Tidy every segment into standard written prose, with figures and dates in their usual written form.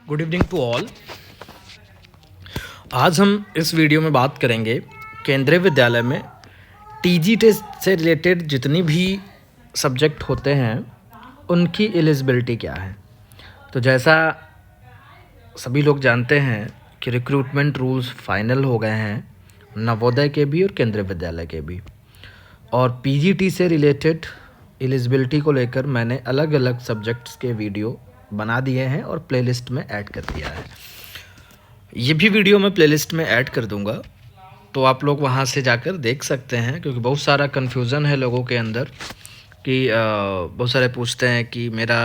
Good evening to all. आज हम इस वीडियो में बात करेंगे केंद्रीय विद्यालय में टीजीटी से रिलेटेड जितनी भी सब्जेक्ट होते हैं उनकी एलिजिबिलिटी क्या है। तो जैसा सभी लोग जानते हैं कि रिक्रूटमेंट रूल्स फाइनल हो गए हैं नवोदय के भी और केंद्रीय विद्यालय के भी, और पीजीटी से रिलेटेड एलिजिबिलिटी को लेकर मैंने अलग अलग सब्जेक्ट्स के वीडियो बना दिए हैं और प्लेलिस्ट में ऐड कर दिया है। ये भी वीडियो मैं प्लेलिस्ट में ऐड कर दूंगा, तो आप लोग वहाँ से जाकर देख सकते हैं, क्योंकि बहुत सारा कन्फ्यूज़न है लोगों के अंदर कि बहुत सारे पूछते हैं कि मेरा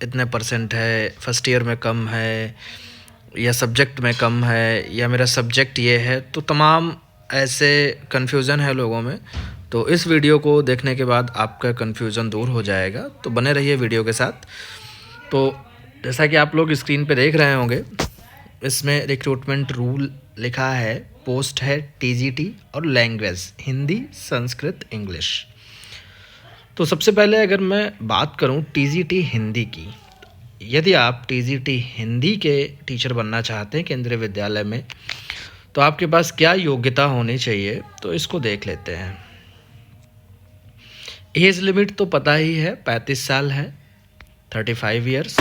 इतने परसेंट है, फर्स्ट ईयर में कम है या सब्जेक्ट में कम है या मेरा सब्जेक्ट ये है। तो तमाम ऐसे कन्फ्यूज़न है लोगों में। तो इस वीडियो को देखने के बाद आपका कन्फ्यूज़न दूर हो जाएगा, तो बने रहिए वीडियो के साथ। तो जैसा कि आप लोग स्क्रीन पे देख रहे होंगे, इसमें रिक्रूटमेंट रूल लिखा है, पोस्ट है टीजीटी और लैंग्वेज हिंदी, संस्कृत, इंग्लिश। तो सबसे पहले अगर मैं बात करूं टीजीटी हिंदी की, यदि आप टीजीटी हिंदी के टीचर बनना चाहते हैं केंद्रीय विद्यालय में, तो आपके पास क्या योग्यता होनी चाहिए, तो इसको देख लेते हैं। एज लिमिट तो पता ही है, 35 साल है, 35 ईयर्स।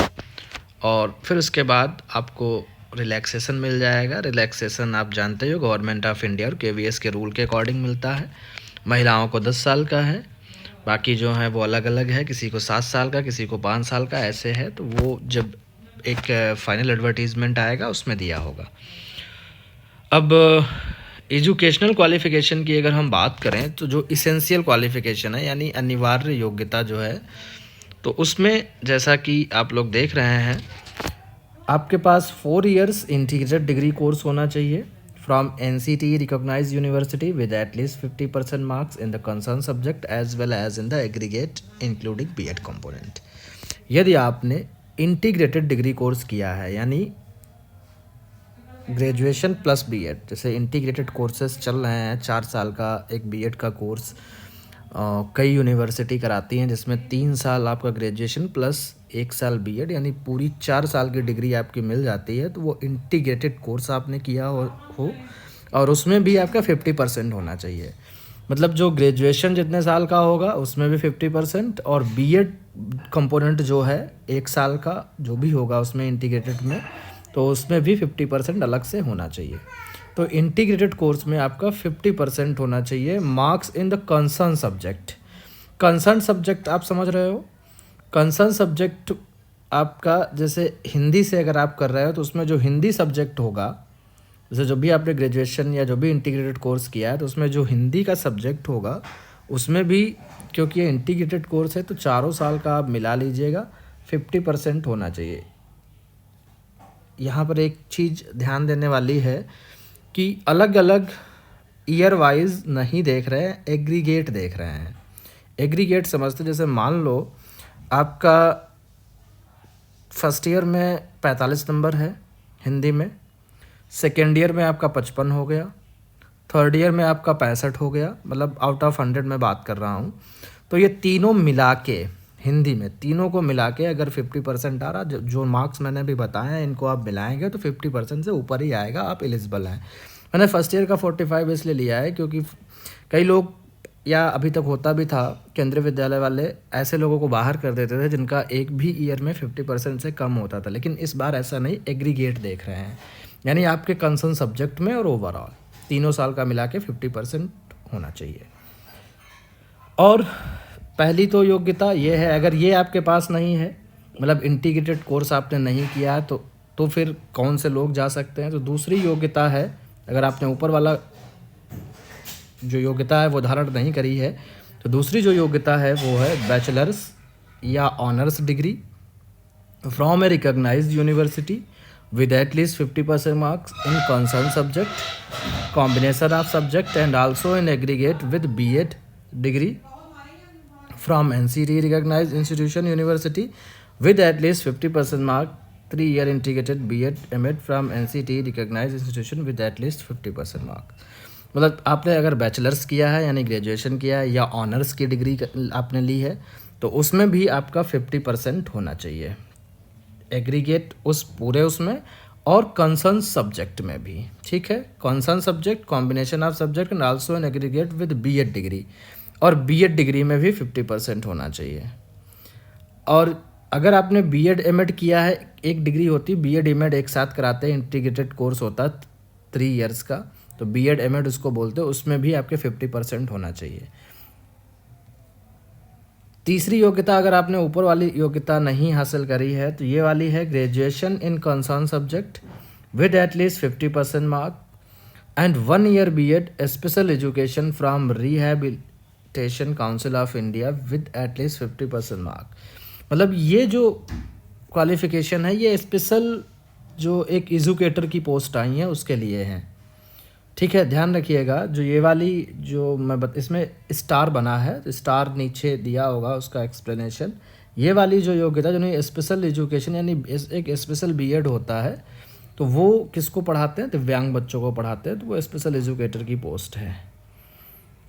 और फिर उसके बाद आपको रिलैक्सेशन मिल जाएगा। रिलैक्सेशन आप जानते हो गवर्नमेंट ऑफ इंडिया और केवीएस के रूल के अकॉर्डिंग मिलता है। महिलाओं को 10 साल का है, बाकी जो है वो अलग अलग है, किसी को 7 साल का, किसी को 5 साल का, ऐसे है। तो वो जब एक फाइनल एडवर्टीजमेंट आएगा उसमें दिया होगा। अब एजुकेशनल क्वालिफ़िकेशन की अगर हम बात करें, तो जो इसेंशियल क्वालिफ़िकेशन है यानी अनिवार्य योग्यता जो है, तो उसमें जैसा कि आप लोग देख रहे हैं, आपके पास 4 इयर्स इंटीग्रेटेड डिग्री कोर्स होना चाहिए from NCT recognised university with at least 50% marks in the concern subject as well as in the aggregate including BEd component. यदि आपने इंटीग्रेटेड डिग्री कोर्स किया है यानी ग्रेजुएशन प्लस बीएड, जैसे इंटीग्रेटेड कोर्सेज चल रहे हैं, 4 साल का एक बीएड का कोर्स कई यूनिवर्सिटी कराती हैं, जिसमें 3 साल आपका ग्रेजुएशन प्लस 1 साल बीएड यानी पूरी 4 साल की डिग्री आपकी मिल जाती है। तो वो इंटीग्रेटेड कोर्स आपने किया हो और उसमें भी आपका 50% होना चाहिए। मतलब जो ग्रेजुएशन जितने साल का होगा उसमें भी 50%, और बीएड कंपोनेंट जो है 1 साल का जो भी होगा उसमें इंटीग्रेटेड में, तो उसमें भी 50% अलग से होना चाहिए। तो इंटीग्रेटेड कोर्स में आपका 50% होना चाहिए marks in the concern subject. Concern subject आप समझ रहे हो, कंसर्न सब्जेक्ट आपका जैसे हिंदी से अगर आप कर रहे हो तो उसमें जो हिंदी सब्जेक्ट होगा, जैसे जो भी आपने ग्रेजुएशन या जो भी इंटीग्रेटेड कोर्स किया है, तो उसमें जो हिंदी का सब्जेक्ट होगा उसमें भी, क्योंकि ये इंटीग्रेटेड कोर्स है तो 4 साल का आप मिला लीजिएगा, 50% होना चाहिए। यहाँ पर एक चीज़ ध्यान देने वाली है कि अलग अलग ईयर वाइज नहीं देख रहे हैं, एग्रीगेट देख रहे हैं। एग्रीगेट समझते, जैसे मान लो आपका फर्स्ट ईयर में 45 नंबर है हिंदी में, सेकेंड ईयर में आपका 55 हो गया, थर्ड ईयर में आपका 65 हो गया, मतलब आउट ऑफ 100 में बात कर रहा हूँ। तो ये तीनों मिला के हिंदी में, तीनों को मिला के अगर 50% आ रहा, जो मार्क्स मैंने अभी बताए हैं इनको आप मिलाएंगे तो 50% से ऊपर ही आएगा, आप एलिजिबल हैं। मैंने फर्स्ट ईयर का 45 इसलिए लिया है क्योंकि कई लोग, या अभी तक होता भी था, केंद्रीय विद्यालय वाले ऐसे लोगों को बाहर कर देते थे जिनका एक भी ईयर में 50% से कम होता था। लेकिन इस बार ऐसा नहीं, एग्रीगेट देख रहे हैं, यानी आपके कंसर्न सब्जेक्ट में और ओवरऑल तीनों साल का मिला के 50% होना चाहिए। और पहली तो योग्यता ये है, अगर ये आपके पास नहीं है, मतलब इंटीग्रेटेड कोर्स आपने नहीं किया है, तो फिर कौन से लोग जा सकते हैं। तो दूसरी योग्यता है, अगर आपने ऊपर वाला जो योग्यता है वो धारण नहीं करी है, तो दूसरी जो योग्यता है वो है बैचलर्स या honours degree from a recognised university with at least 50% marks in concerned subject, combination of subject and also in aggregate with BEd degree from NCT recognized institution university with at least 50% mark, 3-year integrated BEd MAd from NCT recognized institution with at least 50% mark। मतलब आपने अगर bachelors किया है यानी graduation किया है या honours की डिग्री आपने ली है, तो उसमें भी आपका 50% होना चाहिए। एग्रीगेट उस पूरे उसमें और कंसर्न सब्जेक्ट में भी, ठीक है। Concern subject, combination of subject and also an aggregate with BEd degree, और बीएड डिग्री में भी 50% होना चाहिए। और अगर आपने बीएड एमएड किया है, एक डिग्री होती है बीएड एमएड एक साथ कराते हैं, इंटीग्रेटेड कोर्स होता है 3 इयर्स का, तो बीएड एमएड उसको बोलते हैं, उसमें भी आपके 50% होना चाहिए। तीसरी योग्यता, अगर आपने ऊपर वाली योग्यता नहीं हासिल करी है तो ये वाली है graduation in concern subject with at least 50% mark and 1 year BEd special education from rehabilitation council of India with at least 50% mark. मतलब ये जो क्वालिफिकेशन है ये स्पेशल जो एक एजुकेटर की पोस्ट आई है उसके लिए हैं, ठीक है। ध्यान रखिएगा, जो ये वाली जो इसमें स्टार बना है, तो स्टार नीचे दिया होगा उसका एक्सप्लेनेशन। ये वाली जो योग्यता जो स्पेशल एजुकेशन यानी एक स्पेशल बीएड होता है, तो वो किसको पढ़ाते हैं, दिव्यांग बच्चों को पढ़ाते हैं, तो वो स्पेशल एजुकेटर की पोस्ट है।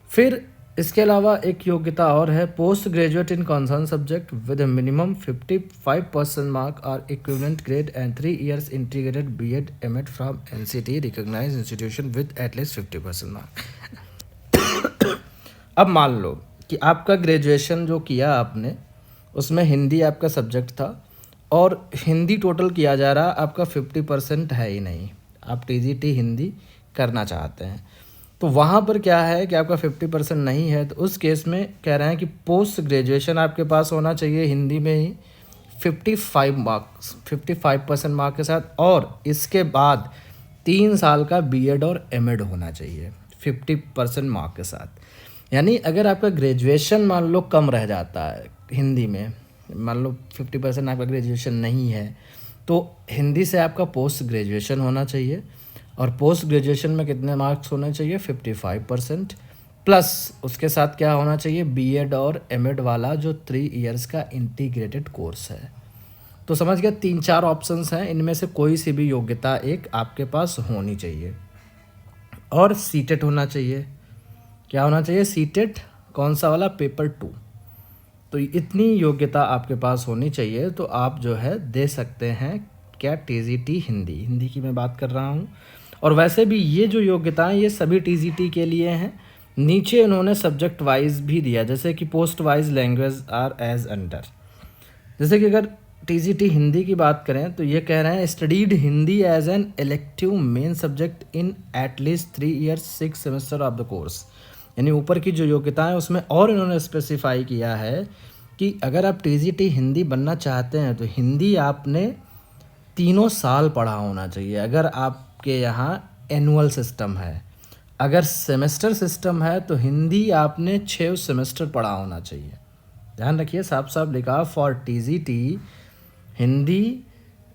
फिर इसके अलावा एक योग्यता और है, post graduate in concern subject with minimum 55% mark और equivalent grade and 3 years integrated BEd MEd from NCT recognised institution with at least 50% mark. अब मान लो कि आपका ग्रेजुएशन जो किया आपने उसमें हिंदी आपका सब्जेक्ट था और हिंदी टोटल किया जा रहा, आपका 50% है ही नहीं, आप टीजीटी हिंदी करना चाहते हैं, तो वहाँ पर क्या है कि आपका 50% नहीं है, तो उस केस में कह रहे हैं कि पोस्ट ग्रेजुएशन आपके पास होना चाहिए हिंदी में ही 55% मार्क के साथ, और इसके बाद 3 साल का बीएड और एमएड होना चाहिए 50% मार्क के साथ। यानी अगर आपका ग्रेजुएशन मान लो कम रह जाता है हिंदी में, मान लो 50% आपका ग्रेजुएशन नहीं है, तो हिंदी से आपका पोस्ट ग्रेजुएशन होना चाहिए, और पोस्ट ग्रेजुएशन में कितने मार्क्स होने चाहिए, 55%, प्लस उसके साथ क्या होना चाहिए, बीएड और एमएड वाला जो 3 इयर्स का इंटीग्रेटेड कोर्स है। तो समझ गया, 3-4 ऑप्शंस हैं, इनमें से कोई सी भी योग्यता एक आपके पास होनी चाहिए। और सीटेट होना चाहिए, क्या होना चाहिए, सीटेट, कौन सा वाला, पेपर 2। तो इतनी योग्यता आपके पास होनी चाहिए, तो आप जो है दे सकते हैं क्या, टीजीटी हिंदी की मैं बात कर रहा हूँ। और वैसे भी ये जो योग्यताएं ये सभी टीजीटी के लिए हैं। नीचे इन्होंने सब्जेक्ट वाइज भी दिया, जैसे कि post wise language are as under. जैसे कि अगर टीजीटी हिंदी की बात करें तो ये कह रहे हैं studied Hindi as an elective main subject in at least 3 years 6 semester of the course. यानी ऊपर की जो योग्यताएं उसमें और इन्होंने स्पेसिफाई किया है कि अगर आप टीजीटी हिंदी बनना चाहते हैं तो हिंदी आपने 3 साल पढ़ा होना चाहिए। अगर आपके यहाँ एनुअल सिस्टम है, अगर सेमेस्टर सिस्टम है तो हिंदी आपने 6 सेमेस्टर पढ़ा होना चाहिए। ध्यान रखिए, साफ साफ लिखा for TGT Hindi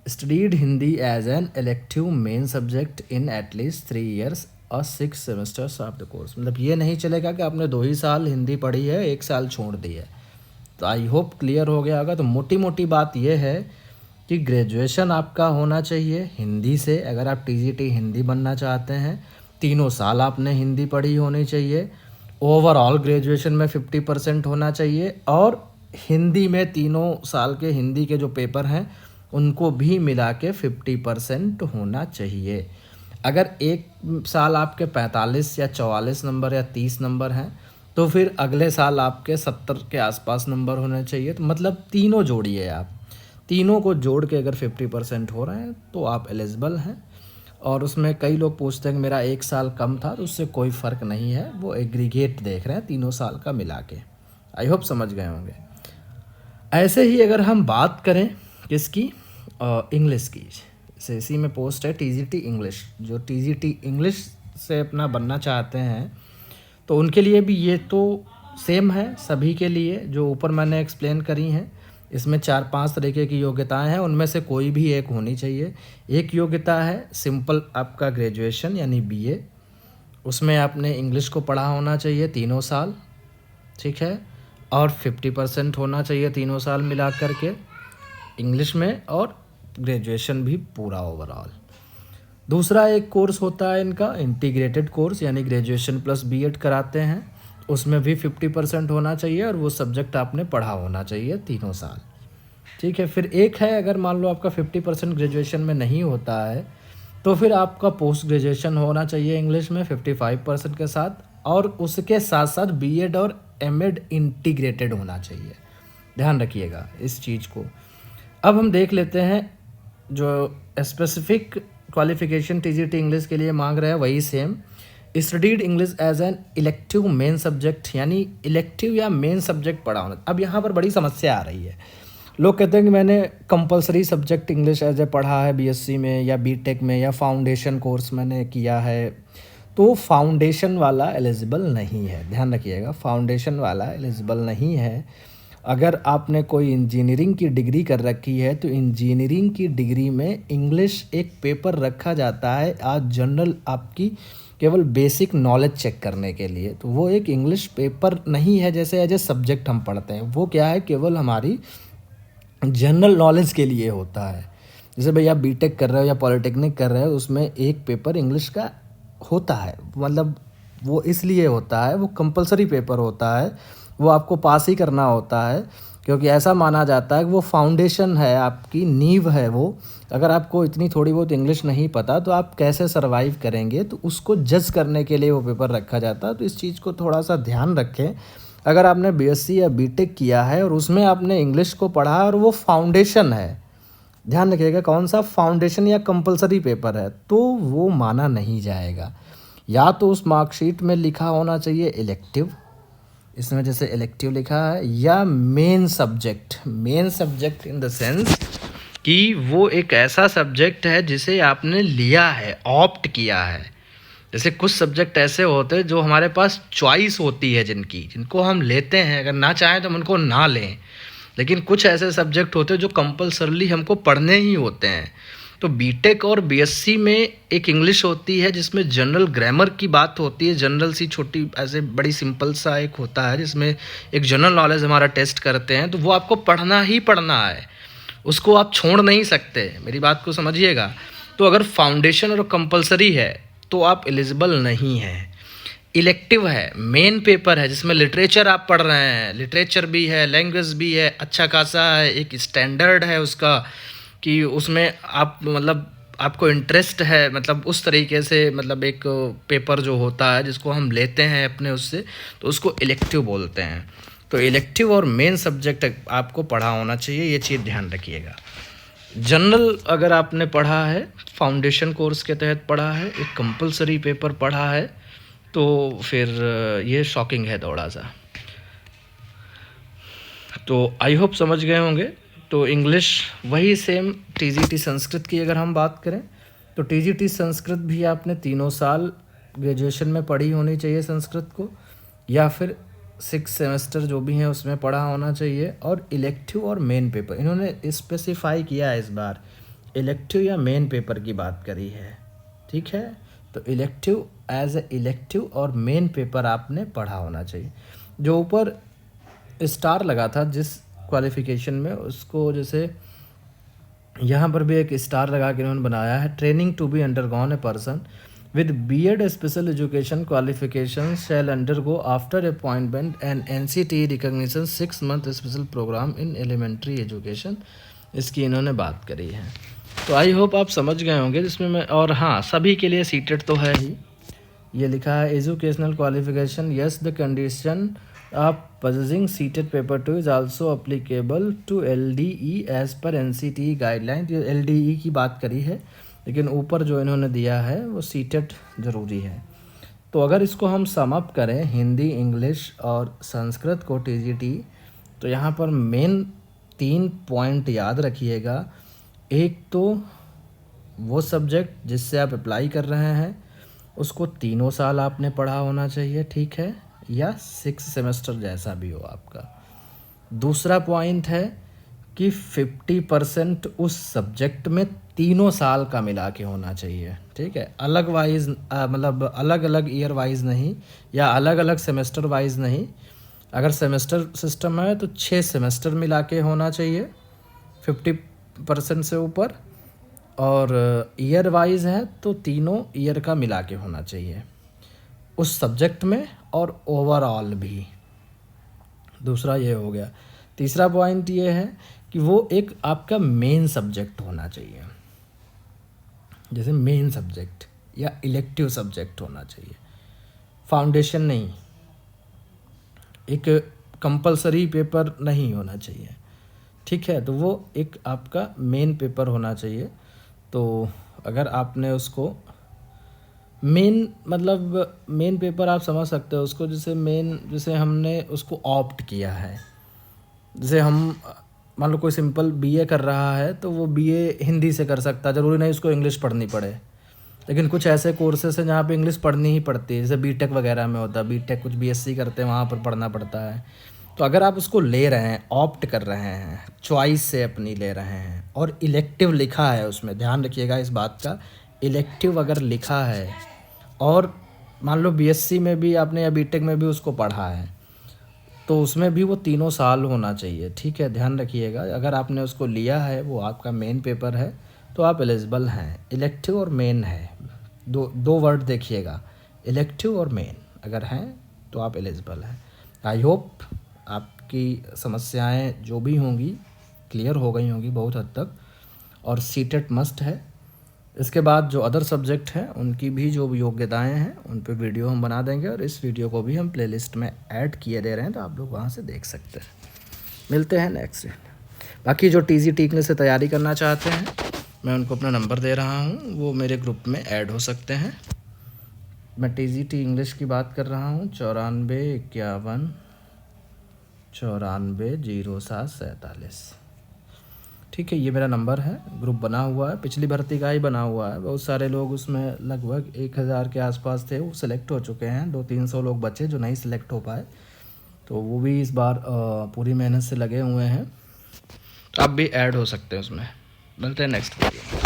studied Hindi as an elective main subject in at least 3 years और 6 सेमेस्टर्स ऑफ द कोर्स। मतलब ये नहीं चलेगा कि आपने 2 ही साल हिंदी पढ़ी है, 1 साल छोड़ दी है। तो आई होप क्लियर हो गया होगा। तो मोटी मोटी बात यह है कि ग्रेजुएशन आपका होना चाहिए हिंदी से, अगर आप टीजीटी हिंदी बनना चाहते हैं। 3 साल आपने हिंदी पढ़ी होनी चाहिए। ओवरऑल ग्रेजुएशन में 50% होना चाहिए, और हिंदी में 3 साल के हिंदी के जो पेपर हैं उनको भी मिला के 50% होना चाहिए। अगर एक साल आपके 45 या 44 नंबर या 30 नंबर हैं तो फिर अगले साल आपके 70 के आसपास नंबर होने चाहिए। तो मतलब तीनों जोड़िए, आप तीनों को जोड़ के अगर 50% हो रहे हैं तो आप एलिजिबल हैं। और उसमें कई लोग पूछते हैं कि मेरा 1 साल कम था, तो उससे कोई फ़र्क नहीं है, वो एग्रीगेट देख रहे हैं 3 साल का मिला के। आई होप समझ गए होंगे। ऐसे ही अगर हम बात करें किसकी, इंग्लिश की, जैसे इसी में पोस्ट है टीजीटी इंग्लिश। जो टीजीटी इंग्लिश से अपना बनना चाहते हैं तो उनके लिए भी ये तो सेम है सभी के लिए, जो ऊपर मैंने एक्सप्लेन करी हैं। इसमें 4-5 तरीके की योग्यताएं हैं, उनमें से कोई भी एक होनी चाहिए। एक योग्यता है सिंपल आपका ग्रेजुएशन यानी बीए, उसमें आपने इंग्लिश को पढ़ा होना चाहिए 3 साल, ठीक है, और 50% होना चाहिए 3 साल मिला करके इंग्लिश में, और ग्रेजुएशन भी पूरा ओवरऑल। दूसरा एक कोर्स होता है इनका इंटीग्रेटेड कोर्स, यानी ग्रेजुएशन प्लस बीएड कराते हैं, उसमें भी 50% होना चाहिए, और वो सब्जेक्ट आपने पढ़ा होना चाहिए 3 साल, ठीक है। फिर एक है, अगर मान लो आपका 50% ग्रेजुएशन में नहीं होता है तो फिर आपका पोस्ट ग्रेजुएशन होना चाहिए इंग्लिश में 55% के साथ, और उसके साथ साथ बीएड और एमएड इंटीग्रेटेड होना चाहिए। ध्यान रखिएगा इस चीज़ को। अब हम देख लेते हैं जो स्पेसिफिक क्वालिफिकेशन टीजीटी इंग्लिश के लिए मांग रहे हैं वही same, studied English as an elective main subject, यानी इलेक्टिव या मेन सब्जेक्ट पढ़ा होना। अब यहाँ पर बड़ी समस्या आ रही है, लोग कहते हैं कि मैंने compulsory subject English as a पढ़ा है बीएससी में या बीटेक में या फाउंडेशन कोर्स मैंने किया है, तो फाउंडेशन वाला एलिजिबल नहीं है। ध्यान रखिएगा, फाउंडेशन वाला एलिजिबल नहीं है। अगर आपने कोई इंजीनियरिंग की डिग्री कर रखी है तो इंजीनियरिंग की डिग्री में इंग्लिश एक पेपर रखा जाता है आज जनरल आपकी केवल बेसिक नॉलेज चेक करने के लिए, तो वो एक इंग्लिश पेपर नहीं है जैसे एज ए सब्जेक्ट हम पढ़ते हैं। वो क्या है, केवल हमारी जनरल नॉलेज के लिए होता है। जैसे भाई आप बीटेक कर रहे हो या पॉलिटेक्निक कर रहे हो, उसमें एक पेपर इंग्लिश का होता है, मतलब वो इसलिए होता है, वो कंपलसरी पेपर होता है, वो आपको पास ही करना होता है, क्योंकि ऐसा माना जाता है कि वो फाउंडेशन है, आपकी नींव है वो। अगर आपको इतनी थोड़ी बहुत इंग्लिश नहीं पता तो आप कैसे सरवाइव करेंगे, तो उसको जज करने के लिए वो पेपर रखा जाता है। तो इस चीज़ को थोड़ा सा ध्यान रखें। अगर आपने बीएससी या बीटेक किया है और उसमें आपने इंग्लिश को पढ़ा और वो फाउंडेशन है, ध्यान रखिएगा कौन सा, फाउंडेशन या कंपलसरी पेपर है, तो वो माना नहीं जाएगा। या तो उस मार्कशीट में लिखा होना चाहिए इलेक्टिव, इसमें जैसे इलेक्टिव लिखा है, या main subject. Main subject in the sense कि वो एक ऐसा सब्जेक्ट है जिसे आपने लिया है, ऑप्ट किया है। जैसे कुछ सब्जेक्ट ऐसे होते हैं जो हमारे पास चॉइस होती है, जिनको हम लेते हैं, अगर ना चाहें तो हम उनको ना लें। लेकिन कुछ ऐसे सब्जेक्ट होते हैं जो कंपलसरली हमको पढ़ने ही होते हैं। तो बीटेक और बीएससी में एक इंग्लिश होती है जिसमें जनरल ग्रामर की बात होती है, जनरल सी छोटी ऐसे बड़ी सिंपल सा एक होता है जिसमें एक जनरल नॉलेज हमारा टेस्ट करते हैं, तो वो आपको पढ़ना ही पढ़ना है, उसको आप छोड़ नहीं सकते। मेरी बात को समझिएगा। तो अगर फाउंडेशन और कंपलसरी है तो आप एलिजिबल नहीं हैं। इलेक्टिव है, मेन पेपर है जिसमें लिटरेचर आप पढ़ रहे हैं, लिटरेचर भी है, लैंग्वेज भी है, अच्छा खासा है, एक स्टैंडर्ड है उसका कि उसमें आप मतलब आपको इंटरेस्ट है, मतलब उस तरीके से, मतलब एक पेपर जो होता है जिसको हम लेते हैं अपने उससे, तो उसको इलेक्टिव बोलते हैं। तो इलेक्टिव और मेन सब्जेक्ट आपको पढ़ा होना चाहिए, ये चीज़ ध्यान रखिएगा। जनरल अगर आपने पढ़ा है, फाउंडेशन कोर्स के तहत पढ़ा है, एक कंपलसरी पेपर पढ़ा है, तो फिर ये शॉकिंग है थोड़ा सा। तो आई होप समझ गए होंगे। तो इंग्लिश वही सेम टीजीटी संस्कृत की अगर हम बात करें तो टीजीटी संस्कृत भी आपने 3 साल ग्रेजुएशन में पढ़ी होनी चाहिए संस्कृत को, या फिर 6 सेमेस्टर जो भी हैं उसमें पढ़ा होना चाहिए। और इलेक्टिव और मेन पेपर इन्होंने स्पेसिफाई किया है, इस बार इलेक्टिव या मेन पेपर की बात करी है, ठीक है। तो इलेक्टिव एज ए इलेक्टिव और मेन पेपर आपने पढ़ा होना चाहिए। जो ऊपर स्टार लगा था जिस क्वालिफिकेशन में, उसको जैसे यहाँ पर भी एक स्टार लगा के उन्होंने बनाया है, training to be undergone a person with B.Ed special education qualifications shall undergo after appointment an NCTE recognition 6-month special program in elementary education। इसकी इन्होंने बात करी है। तो आई होप आप समझ गए होंगे जिसमें मैं, और हाँ सभी के लिए सीटेड तो है ही। ये लिखा है educational qualification, yes the condition of possessing CTET paper 2 is also applicable to LDE as per NCTE guideline. ये LDE की बात करी है, लेकिन ऊपर जो इन्होंने दिया है वो सीटेड ज़रूरी है। तो अगर इसको हम सम अप करें हिंदी, इंग्लिश और संस्कृत को टीजीटी, तो यहाँ पर मेन 3 पॉइंट याद रखिएगा। एक तो वो सब्जेक्ट जिससे आप अप्लाई कर रहे हैं उसको 3 साल आपने पढ़ा होना चाहिए, ठीक है, या 6 सेमेस्टर जैसा भी हो आपका। दूसरा पॉइंट है कि 50% उस सब्जेक्ट में 3 साल का मिला के होना चाहिए, ठीक है, अलग वाइज मतलब अलग अलग ईयर वाइज नहीं, या अलग अलग सेमेस्टर वाइज नहीं। अगर सेमेस्टर सिस्टम है तो 6 सेमेस्टर मिला के होना चाहिए 50% से ऊपर, और ईयर वाइज है तो 3 ईयर का मिला के होना चाहिए उस सब्जेक्ट में और ओवरऑल भी। दूसरा ये हो गया। तीसरा पॉइंट ये है कि वो एक आपका मेन सब्जेक्ट होना चाहिए, जैसे मेन सब्जेक्ट या इलेक्टिव सब्जेक्ट होना चाहिए, फाउंडेशन नहीं, एक कंपलसरी पेपर नहीं होना चाहिए, ठीक है। तो वो एक आपका मेन पेपर होना चाहिए। तो अगर आपने उसको मेन, मतलब मेन पेपर आप समझ सकते हो उसको, जैसे मेन, जैसे हमने उसको ऑप्ट किया है, जैसे हम मान लो कोई सिंपल बीए कर रहा है तो वो बीए हिंदी से कर सकता है, ज़रूरी नहीं उसको इंग्लिश पढ़नी पड़े। लेकिन कुछ ऐसे कोर्सेस हैं जहाँ पे इंग्लिश पढ़नी ही पड़ती है, जैसे बीटेक वगैरह में होता है, बीटेक कुछ बीएससी करते हैं वहाँ पर पढ़ना पड़ता है। तो अगर आप उसको ले रहे हैं, ऑप्ट कर रहे हैं, चॉइस से अपनी ले रहे हैं और इलेक्टिव लिखा है उसमें, ध्यान रखिएगा इस बात का, इलेक्टिव अगर लिखा है और मान लो बीएससी में भी आपने या बीटेक में भी उसको पढ़ा है, तो उसमें भी वो 3 साल होना चाहिए, ठीक है। ध्यान रखिएगा, अगर आपने उसको लिया है, वो आपका मेन पेपर है, तो आप एलिजिबल हैं। इलेक्टिव और मेन है, दो वर्ड देखिएगा, इलेक्टिव और मेन अगर हैं तो आप एलिजिबल हैं। आई होप आपकी समस्याएं जो भी होंगी क्लियर हो गई होंगी बहुत हद तक, और सीटेट मस्ट है। इसके बाद जो अदर सब्जेक्ट हैं उनकी भी जो योग्यताएं हैं उन पे वीडियो हम बना देंगे, और इस वीडियो को भी हम प्लेलिस्ट में ऐड किए दे रहे हैं, तो आप लोग वहाँ से देख सकते हैं। मिलते हैं नेक्स्ट। बाकी जो टीजीटी इंग्लिश से तैयारी करना चाहते हैं, मैं उनको अपना नंबर दे रहा हूँ, वो मेरे ग्रुप में ऐड हो सकते हैं। मैं टीजीटी इंग्लिश की बात कर रहा हूँ, 9451940747। ठीक है, ये मेरा नंबर है, ग्रुप बना हुआ है, पिछली भर्ती का ही बना हुआ है। बहुत सारे लोग उसमें, लगभग 1000 के आसपास थे, वो सिलेक्ट हो चुके हैं। 200-300 लोग बचे जो नहीं सिलेक्ट हो पाए, तो वो भी इस बार पूरी मेहनत से लगे हुए हैं। आप भी ऐड हो सकते हैं उसमें। मिलते हैं नेक्स्ट वीडियो में।